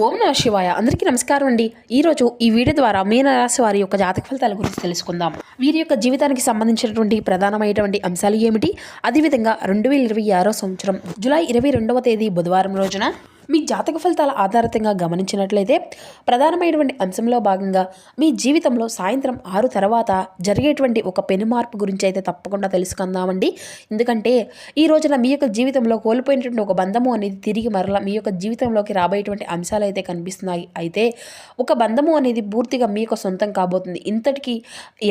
ఓం నమ శివాయ. అందరికీ నమస్కారం అండి. ఈరోజు ఈ వీడియో ద్వారా మీనరాశి వారి యొక్క జాతక ఫలితాల గురించి తెలుసుకుందాం. వీరి యొక్క జీవితానికి సంబంధించినటువంటి ప్రధానమైనటువంటి అంశాలు ఏమిటి, అదేవిధంగా 2026 సంవత్సరం జూలై 22వ తేదీ బుధవారం రోజున మీ జాతక ఫలితాల ఆధారితంగా గమనించినట్లయితే ప్రధానమైనటువంటి అంశంలో భాగంగా మీ జీవితంలో సాయంత్రం 6 తర్వాత జరిగేటువంటి ఒక పెను మార్పు గురించి అయితే తప్పకుండా తెలుసుకుందామండి. ఎందుకంటే ఈ రోజున మీ యొక్క జీవితంలో కోల్పోయినటువంటి ఒక బంధము అనేది తిరిగి మరలా మీ యొక్క జీవితంలోకి రాబోయేటువంటి అంశాలు అయితే కనిపిస్తున్నాయి. అయితే ఒక బంధము అనేది పూర్తిగా మీ యొక్క సొంతం కాబోతుంది. ఇంతటికి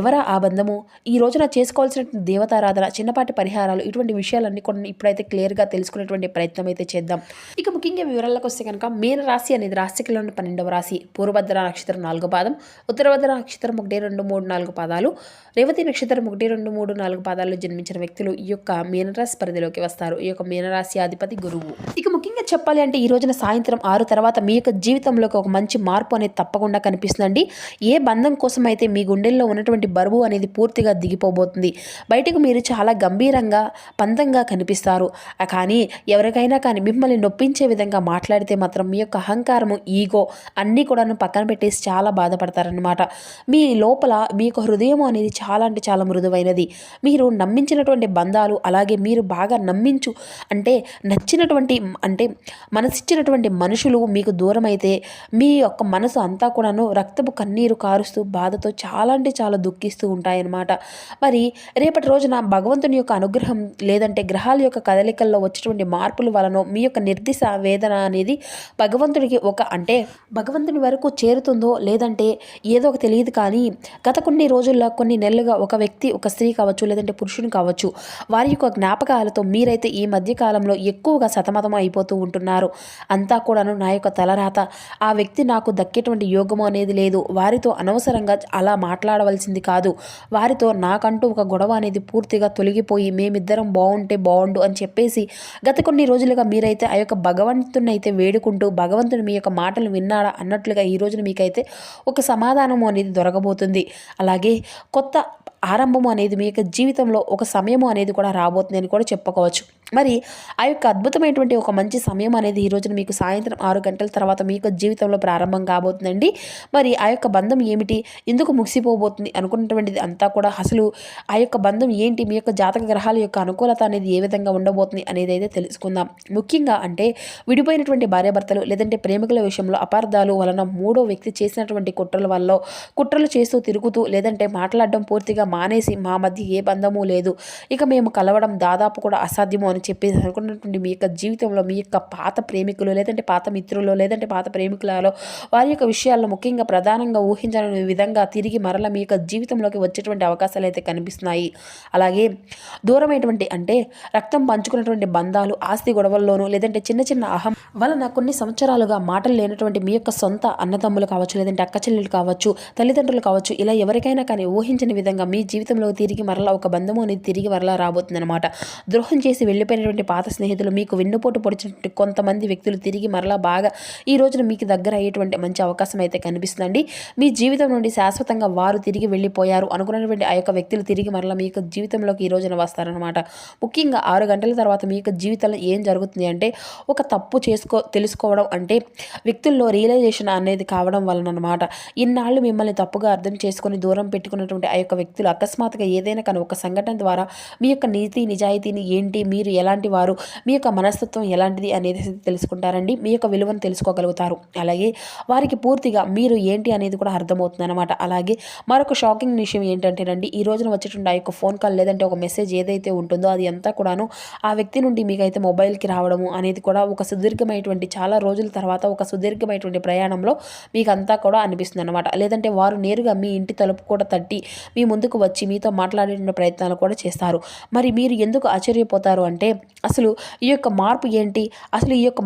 ఎవరా ఆ బంధము, ఈ రోజున చేసుకోవాల్సినటువంటి దేవతారాధన, చిన్నపాటి పరిహారాలు, ఇటువంటి విషయాలన్నీ కూడా ఇప్పుడైతే క్లియర్గా తెలుసుకునేటువంటి ప్రయత్నం అయితే చేద్దాం. ఇక ముఖ్యంగా వివరాలకు వస్తే కనుక మీన రాశి అనేది రాశికలోని 12వ రాశి. పూర్వభద్ర నక్షత్రం 4వ పాదం, ఉత్తరభద్ర నక్షత్రం 1, 2, 3, 4 పాదాలు, రేవతి నక్షత్రం 1, 2, 3, 4 పాదాల్లో జన్మించిన వ్యక్తులు ఈ యొక్క మీనరాశి పరిధిలోకి వస్తారు. ఈ యొక్క మీనరాశి అధిపతి గురువు. ఇక ముఖ్యంగా చెప్పాలి అంటే ఈ రోజున సాయంత్రం 6 తర్వాత మీ యొక్క జీవితంలోకి ఒక మంచి మార్పు అనేది తప్పకుండా కనిపిస్తుందండి. ఏ బంధం కోసం అయితే మీ గుండెల్లో ఉన్నటువంటి బరువు అనేది పూర్తిగా దిగిపోబోతుంది. బయటకు మీరు చాలా గంభీరంగా పంతంగా కనిపిస్తారు. కానీ ఎవరికైనా కానీ మిమ్మల్ని నొప్పించే విధంగా మాట్లాడితే మాత్రం మీ యొక్క అహంకారము, ఈగో అన్నీ కూడాను పక్కన పెట్టేసి చాలా బాధపడతారనమాట. మీ లోపల మీ యొక్క హృదయం అనేది చాలా అంటే చాలా మృదువైనది. మీరు నమ్మించినటువంటి బంధాలు, అలాగే మీరు బాగా అంటే నచ్చినటువంటి మనసిచ్చినటువంటి మనుషులు మీకు దూరం అయితే మీ యొక్క మనసు అంతా కూడాను రక్తపు కన్నీరు కారుస్తూ బాధతో చాలా అంటే చాలా దుఃఖిస్తూ ఉంటాయన్నమాట. మరి రేపటి రోజున భగవంతుని యొక్క అనుగ్రహం లేదంటే గ్రహాల యొక్క కదలికల్లో వచ్చేటువంటి మార్పుల వలన మీ యొక్క నిర్దిశ వేదన అనేది భగవంతుని వరకు చేరుతుందో లేదంటే ఏదో ఒక తెలియదు. కానీ గత కొన్ని రోజుల్లో, కొన్ని నెలలుగా ఒక వ్యక్తి, ఒక స్త్రీ కావచ్చు లేదంటే పురుషుని కావచ్చు, వారి యొక్క జ్ఞాపకాలతో మీరైతే ఈ మధ్య కాలంలో ఎక్కువగా సతమతం అయిపోతూ ఉంటున్నారు. అంతా కూడాను నా యొక్క తలరాత, ఆ వ్యక్తి నాకు దక్కేటువంటి యోగము అనేది లేదు, వారితో అనవసరంగా అలా మాట్లాడవలసింది కాదు, వారితో నాకంటూ ఒక గొడవ అనేది పూర్తిగా తొలగిపోయి మేమిద్దరం బాగుంటే బాగుండు అని చెప్పేసి గత కొన్ని రోజులుగా మీరైతే ఆ యొక్క భగవంతుని అయితే వేడుకుంటూ భగవంతుని మీ యొక్క మాటలు విన్నాడా అన్నట్లుగా ఈ రోజున మీకైతే ఒక సమాధానము అనేది దొరకబోతుంది. అలాగే కొత్త ఆరంభము అనేది మీ యొక్క జీవితంలో ఒక సమయము అనేది కూడా రాబోతుంది అని కూడా చెప్పుకోవచ్చు. మరి ఆ యొక్క అద్భుతమైనటువంటి ఒక మంచి సమయం అనేది ఈ రోజున మీకు సాయంత్రం 6 గంటల తర్వాత మీ యొక్క జీవితంలో ప్రారంభం కాబోతుందండి. మరి ఆ యొక్క బంధం ఏమిటి, ఎందుకు ముగిసిపోబోతుంది అనుకున్నటువంటిది అంతా కూడా, అసలు ఆ యొక్క బంధం ఏంటి, మీ యొక్క జాతక గ్రహాల యొక్క అనుకూలత అనేది ఏ విధంగా ఉండబోతుంది అనేది అయితే తెలుసుకుందాం. ముఖ్యంగా అంటే విడిపోయినటువంటి భార్యాభర్తలు లేదంటే ప్రేమికుల విషయంలో అపార్థాలు వలన మూడో వ్యక్తి చేసినటువంటి కుట్రలు చేస్తూ తిరుగుతూ లేదంటే మాట్లాడడం పూర్తిగా మానేసి మా మధ్య ఏ బంధము లేదు, ఇక మేము కలవడం దాదాపు కూడా అసాధ్యము అని చెప్పేసి అనుకున్నటువంటి మీ యొక్క జీవితంలో మీ యొక్క పాత ప్రేమికులు లేదంటే పాత మిత్రులు లేదంటే పాత ప్రేమికులలో వారి యొక్క విషయాల్లో ముఖ్యంగా ప్రధానంగా ఊహించని విధంగా తిరిగి మరల మీ యొక్క జీవితంలోకి వచ్చేటువంటి అవకాశాలు అయితే కనిపిస్తున్నాయి. అలాగే దూరమైనటువంటి రక్తం పంచుకున్నటువంటి బంధాలు, ఆస్తి గొడవల్లోనూ లేదంటే చిన్న చిన్న అహం వలన కొన్ని సంవత్సరాలుగా మాటలు లేనటువంటి మీ యొక్క సొంత అన్నదమ్ములు కావచ్చు లేదంటే అక్క చెల్లెలు కావచ్చు, తల్లిదండ్రులు కావచ్చు, ఇలా ఎవరికైనా కానీ ఊహించని విధంగా మీ జీవితంలో తిరిగి మరలా ఒక బంధము అనేది తిరిగి మరలా రాబోతుందన్నమాట. ద్రోహం చేసి వెళ్ళిపోయినటువంటి పాత స్నేహితులు, మీకు వెన్నుపోటు పొడిచినటువంటి కొంతమంది వ్యక్తులు తిరిగి మరలా బాగా ఈ రోజున మీకు దగ్గర అయ్యేటువంటి మంచి అవకాశం అయితే కనిపిస్తుందండి. మీ జీవితం నుండి శాశ్వతంగా వారు తిరిగి వెళ్ళిపోయారు అనుకున్నటువంటి ఆ యొక్క వ్యక్తులు తిరిగి మరలా మీ యొక్క జీవితంలోకి ఈ రోజున వస్తారనమాట. ముఖ్యంగా 6 గంటల తర్వాత మీ యొక్క జీవితంలో ఏం జరుగుతుంది అంటే ఒక తప్పు తెలుసుకోవడం, వ్యక్తుల్లో రియలైజేషన్ అనేది కావడం వలన అనమాట. ఇన్నాళ్ళు మిమ్మల్ని తప్పుగా అర్థం చేసుకొని దూరం పెట్టుకున్నటువంటి ఆ యొక్క వ్యక్తులు అకస్మాత్తుగా ఏదైనా కానీ ఒక సంఘటన ద్వారా మీ యొక్క నీతి నిజాయితీని ఏంటి, మీరు ఎలాంటి వారు, మీ యొక్క మనస్తత్వం ఎలాంటిది అనేది తెలుసుకుంటారండి. మీ యొక్క విలువను తెలుసుకోగలుగుతారు. అలాగే వారికి పూర్తిగా మీరు ఏంటి అనేది కూడా అర్థమవుతుంది అనమాట. అలాగే మరొక షాకింగ్ విషయం ఏంటంటేనండి, ఈ రోజున వచ్చేటువంటి ఆ యొక్క ఫోన్ కాల్ లేదంటే ఒక మెసేజ్ ఏదైతే ఉంటుందో అది అంతా కూడాను ఆ వ్యక్తి నుండి మీకైతే మొబైల్కి రావడము అనేది కూడా ఒక సుదీర్ఘమైనటువంటి చాలా రోజుల తర్వాత ఒక సుదీర్ఘమైనటువంటి ప్రయాణంలో మీకు అంతా కూడా అనిపిస్తుంది అనమాట. లేదంటే వారు నేరుగా మీ ఇంటి తలుపు కూడా తట్టి మీ ముందుకు వచ్చి మీతో మాట్లాడే ప్రయత్నాలు కూడా చేస్తారు. మరి మీరు ఎందుకు ఆశ్చర్యపోతారు అంటే అసలు ఈ యొక్క మార్పు ఏంటి, అసలు ఈ యొక్క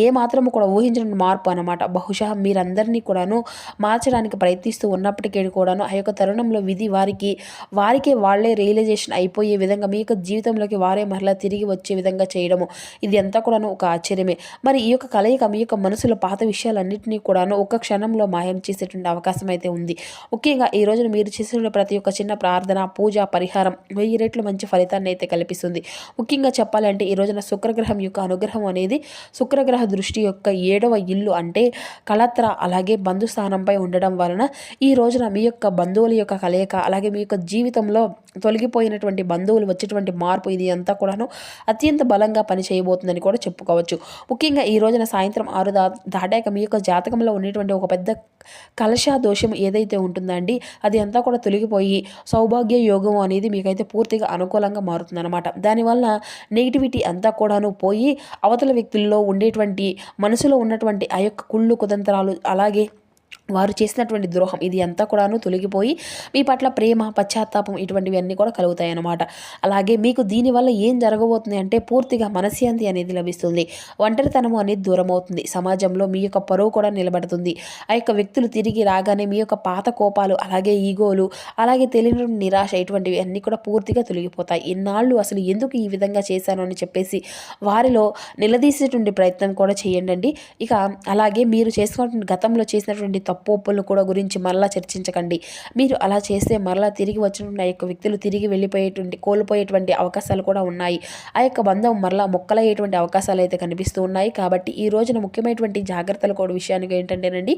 ఏ మాత్రము కూడా ఊహించిన మార్పు అనమాట. బహుశా మీరందరినీ కూడాను మార్చడానికి ప్రయత్నిస్తూ ఉన్నప్పటికీ కూడాను ఆ యొక్క తరుణంలో విధి వారికే వాళ్ళే రియలైజేషన్ అయిపోయే విధంగా మీ యొక్క జీవితంలోకి వారే మరలా తిరిగి వచ్చే విధంగా చేయడము, ఇది అంతా కూడాను ఒక ఆశ్చర్యమే. మరి ఈ యొక్క కలయిక మీ యొక్క మనసులో పాత విషయాలన్నింటినీ కూడాను ఒక్క క్షణంలో మాయం చేసేటువంటి అవకాశం అయితే ఉంది. ముఖ్యంగా ఈ రోజున మీరు చేసిన ప్రతి ఒక్క చిన్న ప్రార్థన, పూజ, పరిహారం 1000 రెట్లు మంచి ఫలితాన్ని అయితే కల్పిస్తుంది. ముఖ్యంగా చెప్పాలంటే ఈ రోజున శుక్రగ్రహం యొక్క అనుగ్రహం అనేది శుక్రగ్రహ దృష్టి యొక్క 7వ ఇల్లు అంటే కళత్ర అలాగే బంధు స్థానంపై ఉండడం వలన ఈ రోజున మీ యొక్క బంధువుల యొక్క కలయిక అలాగే మీ యొక్క జీవితంలో తొలగిపోయినటువంటి బంధువులు వచ్చేటువంటి మార్పు ఇది అంతా కూడాను అత్యంత బలంగా పనిచేయబోతుందని కూడా చెప్పుకోవచ్చు. ముఖ్యంగా ఈ రోజున సాయంత్రం 6 దాటాక మీ యొక్క జాతకంలో ఉండేటువంటి ఒక పెద్ద కలశ దోషం ఏదైతే ఉంటుందండి అది అంతా కూడా తొలగిపోయి సౌభాగ్య యోగం అనేది మీకైతే పూర్తిగా అనుకూలంగా మారుతుందన్నమాట. దానివల్ల నెగిటివిటీ అంతా కూడాను పోయి అవతల వ్యక్తుల్లో ఉండేటువంటి మనసులో ఉన్నటువంటి ఆ యొక్క కుళ్ళు కుతంత్రాలు అలాగే వారు చేసినటువంటి ద్రోహం ఇది అంతా కూడాను తొలగిపోయి మీ పట్ల ప్రేమ పశ్చాత్తాపం ఇటువంటివన్నీ కూడా కలుగుతాయి అన్నమాట. అలాగే మీకు దీనివల్ల ఏం జరగబోతుంది అంటే పూర్తిగా మనశ్శాంతి అనేది లభిస్తుంది. ఒంటరితనము అనేది దూరం అవుతుంది. సమాజంలో మీ యొక్క పరువు కూడా నిలబడుతుంది. ఆ యొక్క వ్యక్తులు తిరిగి రాగానే మీ యొక్క పాత కోపాలు అలాగే ఈగోలు అలాగే తెలియని నిరాశ ఇటువంటివి అన్నీ కూడా పూర్తిగా తొలగిపోతాయి. ఇన్నాళ్ళు అసలు ఎందుకు ఈ విధంగా చేశాను అని చెప్పేసి వారిలో నిలదీసేటువంటి ప్రయత్నం కూడా చేయండి. ఇక అలాగే మీరు చేసుకున్నటువంటి గతంలో చేసినటువంటి తప్పులను కూడా గురించి మరలా చర్చించకండి. మీరు అలా చేస్తే మరలా తిరిగి వచ్చినటువంటి ఆ యొక్క వ్యక్తులు తిరిగి కోల్పోయేటువంటి అవకాశాలు కూడా ఉన్నాయి. ఆ యొక్క బంధం మరలా మొక్కలయ్యేటువంటి అవకాశాలు అయితే కనిపిస్తూ ఉన్నాయి. కాబట్టి ఈ రోజున ముఖ్యమైనటువంటి జాగ్రత్తలు కూడా విషయానికి ఏంటంటేనండి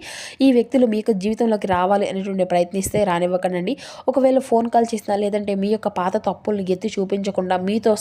ఈ వ్యక్తులు మీకు జీవితంలోకి రావాలి అనేటువంటి ప్రయత్నిస్తే రానివ్వకండి. ఒకవేళ ఫోన్ కాల్ చేసినా లేదంటే మీ యొక్క పాత తప్పుల్ని ఎత్తి చూపించకుండా మీతో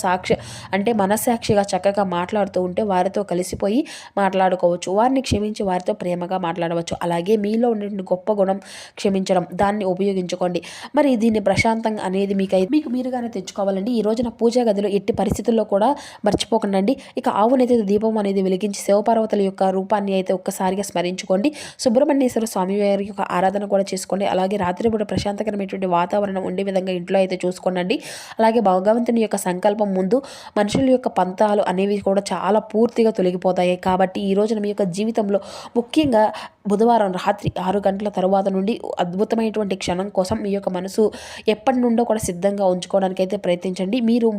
అంటే మనస్సాక్షిగా చక్కగా మాట్లాడుతూ ఉంటే వారితో కలిసిపోయి మాట్లాడుకోవచ్చు. వారిని క్షమించి వారితో ప్రేమగా మాట్లాడవచ్చు. అలాగే మీలో ఉండేటువంటి గొప్ప గుణం క్షమించడం దాన్ని ఉపయోగించుకోండి. మరి దీన్ని ప్రశాంతంగా అనేది మీకు మీరుగానే తెచ్చుకోవాలండి. ఈ రోజున పూజా గదిలో ఎట్టి పరిస్థితుల్లో కూడా మర్చిపోకండి. ఇక ఆవునైతే దీపం అనేది వెలిగించి శివపార్వతుల యొక్క రూపాన్ని అయితే ఒక్కసారిగా స్మరించుకోండి. సుబ్రహ్మణ్యేశ్వర స్వామి వారి యొక్క ఆరాధన కూడా చేసుకోండి. అలాగే రాత్రిపూట ప్రశాంతకరమైనటువంటి వాతావరణం ఉండే విధంగా ఇంట్లో అయితే చూసుకోండి. అలాగే భగవంతుని యొక్క సంకల్పం ముందు మనుషుల యొక్క పంతాలు అనేవి కూడా చాలా పూర్తిగా తొలగిపోతాయి. కాబట్టి ఈ రోజున మీ యొక్క జీవితంలో ముఖ్యంగా బుధవారం రాత్రి 6 గంటల తర్వాత నుండి అద్భుతమైనటువంటి క్షణం కోసం మీ యొక్క మనసు ఎప్పటి నుండో కూడా సిద్ధంగా ఉంచుకోవడానికి అయితే ప్రయత్నించండి. మీరు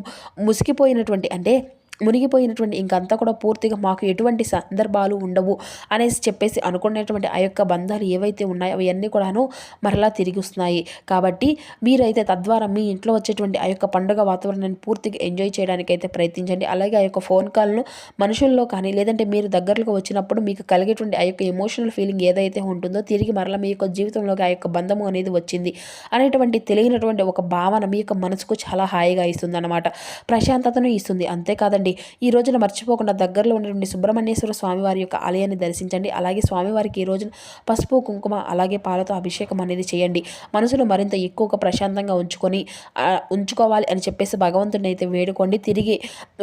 మునిగిపోయినటువంటి ఇంకంతా కూడా పూర్తిగా మాకు ఎటువంటి సందర్భాలు ఉండవు అనేసి చెప్పేసి అనుకునేటువంటి ఆ యొక్క బంధాలు ఏవైతే ఉన్నాయో అవన్నీ కూడాను మరలా తిరిగి వస్తున్నాయి. కాబట్టి మీరైతే తద్వారా మీ ఇంట్లో వచ్చేటువంటి ఆ యొక్క పండుగ వాతావరణాన్ని పూర్తిగా ఎంజాయ్ చేయడానికి అయితే ప్రయత్నించండి. అలాగే ఆ యొక్క ఫోన్ కాల్ను మనుషుల్లో కానీ లేదంటే మీరు దగ్గరలోకి వచ్చినప్పుడు మీకు కలిగేటువంటి ఆ యొక్క ఎమోషనల్ ఫీలింగ్ ఏదైతే ఉంటుందో తిరిగి మరలా మీ యొక్క జీవితంలోకి ఆ యొక్క బంధము అనేది వచ్చింది అనేటువంటి తెలియనటువంటి ఒక భావన మీ యొక్క మనసుకు చాలా హాయిగా ఇస్తుంది అన్నమాట. ప్రశాంతతను ఇస్తుంది. అంతేకాదండి ఈ రోజున మర్చిపోకుండా దగ్గరలో ఉన్నటువంటి సుబ్రహ్మణ్యేశ్వర స్వామివారి యొక్క ఆలయాన్ని దర్శించండి. అలాగే స్వామివారికి ఈ రోజున పసుపు కుంకుమ అలాగే పాలతో అభిషేకం అనేది చేయండి. మనసును మరింత ఎక్కువగా ప్రశాంతంగా ఉంచుకోవాలి అని చెప్పేసి భగవంతుని అయితే వేడుకోండి. తిరిగి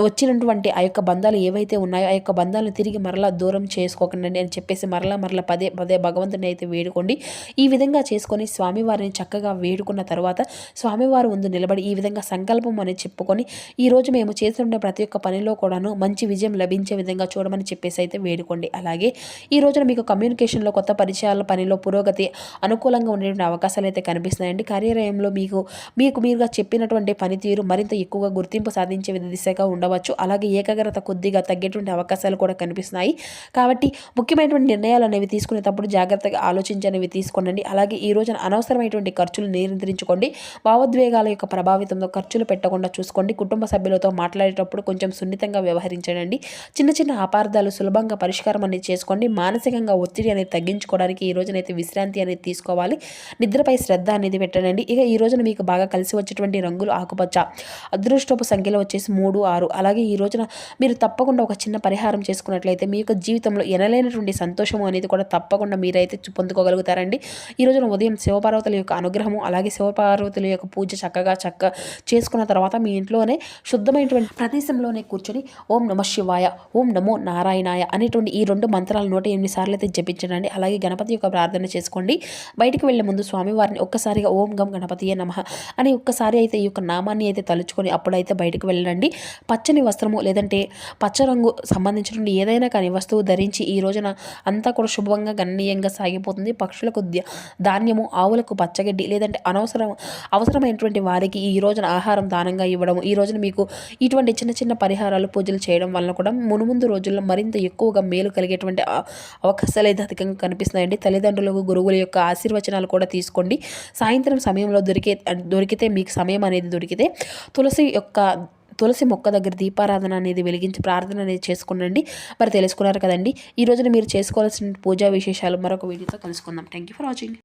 వచ్చినటువంటి ఆ యొక్క బంధాలు ఏవైతే ఉన్నాయో ఆ యొక్క బంధాలను తిరిగి మరలా దూరం చేసుకోకండి అని చెప్పేసి మరలా పదే పదే భగవంతుని అయితే వేడుకోండి. ఈ విధంగా చేసుకొని స్వామివారిని చక్కగా వేడుకున్న తర్వాత స్వామివారి ముందు నిలబడి ఈ విధంగా సంకల్పం అనేది చెప్పుకొని ఈ రోజు మేము చేస్తున్న ప్రతి ఒక్క పనిలో కూడాను మంచి విజయం లభించే విధంగా చూడమని చెప్పేసి అయితే వేడుకోండి. అలాగే ఈ రోజున మీకు కమ్యూనికేషన్లో కొత్త పరిచయాల పనిలో పురోగతి అనుకూలంగా ఉండేటువంటి అవకాశాలు అయితే కనిపిస్తున్నాయండి. కార్యాలయంలో మీరుగా చెప్పినటువంటి పనితీరు మరింత ఎక్కువగా గుర్తింపు సాధించే దిశగా ఉండవచ్చు. అలాగే ఏకాగ్రత కొద్దిగా తగ్గేటువంటి అవకాశాలు కూడా కనిపిస్తున్నాయి. కాబట్టి ముఖ్యమైనటువంటి నిర్ణయాలు అనేవి తీసుకునేటప్పుడు జాగ్రత్తగా ఆలోచించనివి తీసుకోండి. అలాగే ఈ రోజున అనవసరమైనటువంటి ఖర్చులు నియంత్రించుకోండి. భావోద్వేగాల యొక్క ప్రభావితంతో ఖర్చులు పెట్టకుండా చూసుకోండి. కుటుంబ సభ్యులతో మాట్లాడేటప్పుడు కొంచెం సున్నితంగా వ్యవహరించండి. చిన్న చిన్న అపార్థాలు సులభంగా పరిష్కారం అనేది చేసుకోండి. మానసికంగా ఒత్తిడి అనేది తగ్గించుకోవడానికి ఈ రోజునైతే విశ్రాంతి అనేది తీసుకోవాలి. నిద్రపై శ్రద్ధ అనేది పెట్టండి. ఇక ఈ రోజున మీకు బాగా కలిసి వచ్చేటువంటి రంగులు ఆకుపచ్చ. అదృష్టపు సంఖ్యలో వచ్చేసి 3, 6. అలాగే ఈ రోజున మీరు తప్పకుండా ఒక చిన్న పరిహారం చేసుకున్నట్లయితే మీ యొక్క జీవితంలో ఎనలేనటువంటి సంతోషం అనేది కూడా తప్పకుండా మీరైతే పొందుకోగలుగుతారండి. ఈ రోజున ఉదయం శివపార్వతుల యొక్క అనుగ్రహము అలాగే శివపార్వతుల యొక్క పూజ చక్కగా చేసుకున్న తర్వాత మీ ఇంట్లోనే శుద్ధమైనటువంటి ప్రదేశంలోనే కూర్చొని ఓం నమ శివాయ ఓం నమో నారాయణాయ అనేటువంటి ఈ 2 మంత్రాలు 108 సార్లు అయితే జపించండి. అలాగే గణపతి యొక్క ప్రార్థన చేసుకోండి. బయటికి వెళ్లే ముందు స్వామివారిని ఒక్కసారిగా ఓం గం గణపతియే నమః అని ఒక్కసారి అయితే ఈ యొక్క నామాన్ని అయితే తలుచుకొని అప్పుడైతే బయటకు వెళ్ళండి. పచ్చని వస్త్రము లేదంటే పచ్చ రంగు సంబంధించినటువంటి ఏదైనా కానీ వస్తువు ధరించి ఈ రోజున అంతా కూడా శుభంగా గణనీయంగా సాగిపోతుంది. పక్షులకు ధాన్యము ఆవులకు పచ్చగడ్డి లేదంటే అవసరమైనటువంటి వారికి ఈ రోజున ఆహారం దానంగా ఇవ్వడం ఈ రోజున మీకు ఇటువంటి చిన్న చిన్న పరిహారాలు పూజలు చేయడం వల్ల కూడా మునుముందు రోజుల్లో మరింత ఎక్కువగా మేలు కలిగేటువంటి అవకాశాలు అయితే అధికంగా కనిపిస్తున్నాయండి. తల్లిదండ్రులకు గురువుల యొక్క ఆశీర్వచనాలు కూడా తీసుకోండి. సాయంత్రం సమయంలో దొరికితే మీకు సమయం అనేది దొరికితే తులసి మొక్క దగ్గర దీపారాధన అనేది వెలిగించి ప్రార్థన అనేది చేసుకునండి. మరి తెలుసుకున్నారు కదండి. ఈ రోజున మీరు చేసుకోవాల్సిన పూజా విశేషాలు మరొక వీడియోతో కలుసుకుందాం. Thank you for watching.